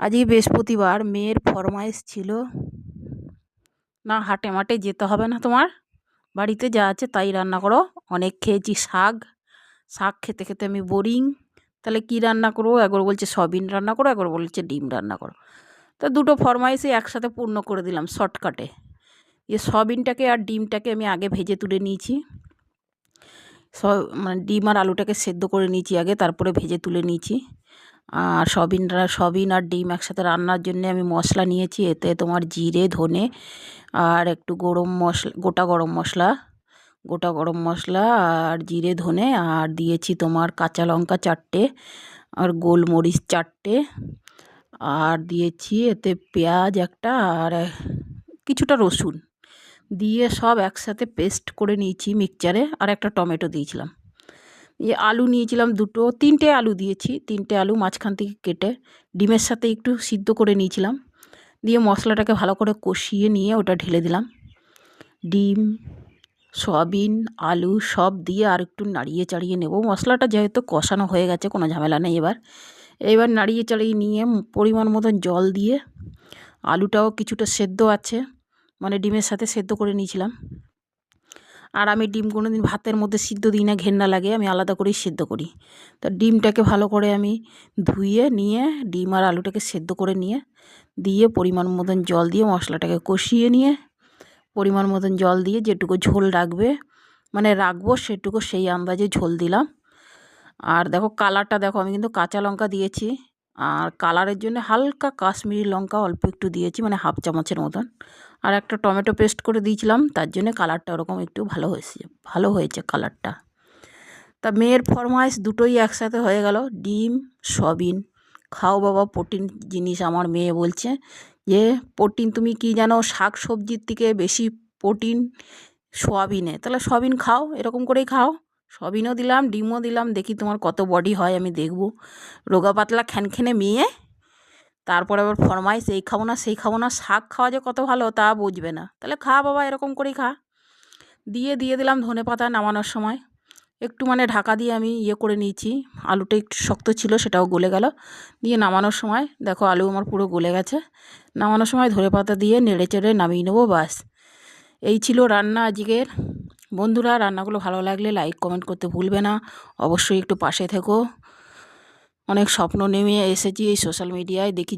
আজই বৃহস্পতিবার, মেয়ের ফরমাইশ ছিল না হাটে মাঠে যেতে হবে না, তোমার বাড়িতে যা আছে তাই রান্না করো। অনেক খেয়েছি শাক, শাক খেতে খেতে আমি বোরিং। তাহলে কি রান্না করবো? একবার বলছে সয়াবিন রান্না করো, একবার বলছে ডিম রান্না করো। তো দুটো ফরমাইশই একসাথে পূর্ণ করে দিলাম শর্টকাটে। সয়াবিনটাকে আর ডিমটাকে আমি আগে ভেজে তুলে নিয়েছি। মানে ডিম আর আলুটাকে সেদ্ধ করে নিয়েছি আগে, তারপরে ভেজে তুলে নিয়েছি। আর সয়াবিন আর ডিম একসাথে রান্নার জন্য আমি মশলা নিয়েছি। এতে তোমার জিরে, ধনে আর একটু গোটা গরম মশলা আর জিরে, ধনে, আর দিয়েছি তোমার কাঁচা লঙ্কা 4টে আর গোলমরিচ 4টে, আর দিয়েছি এতে পেঁয়াজ একটা আর কিছুটা রসুন দিয়ে সব একসাথে পেস্ট করে নিয়েছি মিক্সচারে। আর একটা টমেটো দিয়েছিলাম। আলু নিয়েছিলাম তিনটে আলু দিয়েছি, তিনটে আলু মাঝখান থেকে কেটে ডিমের সাথে একটু সিদ্ধ করে নিয়েছিলাম। দিয়ে মশলাটাকে ভালো করে কষিয়ে নিয়ে ওটা ঢেলে দিলাম। ডিম, সয়াবিন, আলু সব দিয়ে আর একটু নাড়িয়ে চাড়িয়ে নেব। মশলাটা যেহেতু কষানো হয়ে গেছে, কোনো ঝামেলা নেই। এবার নাড়িয়ে চাড়িয়ে নিয়ে পরিমাণ মতন জল দিয়ে, আলুটাও কিছুটা সেদ্ধ আছে, মানে ডিমের সাথে সেদ্ধ করে নিয়েছিলাম। আর আমি ডিম কোনো দিন ভাতের মধ্যে সিদ্ধ দিই না, ঘেন্না লাগে, আমি আলাদা করেই সেদ্ধ করি। তা ডিমটাকে ভালো করে আমি ধুয়ে নিয়ে ডিম আর আলুটাকে সেদ্ধ করে নিয়ে দিয়ে পরিমাণ মতন জল দিয়ে মশলাটাকে কষিয়ে নিয়ে পরিমাণ মতন জল দিয়ে যেটুকু ঝোল রাখবো সেটুকু সেই আন্দাজে ঝোল দিলাম। আর দেখো কালারটা দেখো, আমি কিন্তু কাঁচা লঙ্কা দিয়েছি। আর কালারের জন্য হালকা কাশ্মীরি লঙ্কা অল্প একটু দিয়েছি, মানে হাফ চামচের মতন। আর একটা টমেটো পেস্ট করে দিয়েছিলাম, তার জন্য কালারটা ওরকম একটু ভালো হয়েছে কালারটা। তা মেয়ের ফরমাইশ দুটোই একসাথে হয়ে গেল, ডিম সয়াবিন। খাও বাবা, প্রোটিন জিনিস। আমার মেয়ে বলছে যে প্রোটিন, তুমি কি জানো শাক সবজির থেকে বেশি প্রোটিন সয়াবিনে, তাহলে সয়াবিন খাও, এরকম করেই খাও। সয়াবিনও দিলাম, ডিমও দিলাম, দেখি তোমার কত বডি হয় আমি দেখব। রোগা পাতলা খ্যানখ্যানে মেয়ে, তারপরে আবার ফরমাইশ এই খাবো না সেই খাবো না। শাক খাওয়া যে কত ভালো তা বুঝবে না, তাহলে খা বাবা, এরকম করেই খা। দিয়ে দিলাম ধনে পাতা নামানোর সময়। একটু মানে ঢাকা দিয়ে আমি করে নিয়েছি। আলুটা একটু শক্ত ছিল, সেটাও গলে গেল। দিয়ে নামানোর সময় দেখো আলু আমার পুরো গলে গেছে। নামানোর সময় ধনে পাতা দিয়ে নেড়ে চেড়ে নামিয়ে নেবো, বাস। এই ছিল রান্না আজকের। বন্ধুরা, রান্নাগুলো ভালো লাগলে লাইক কমেন্ট করতে ভুলবে না। অবশ্যই একটু পাশে থেকো। অনেক স্বপ্ন নেমে এসেছি এই সোশ্যাল মিডিয়ায়, দেখি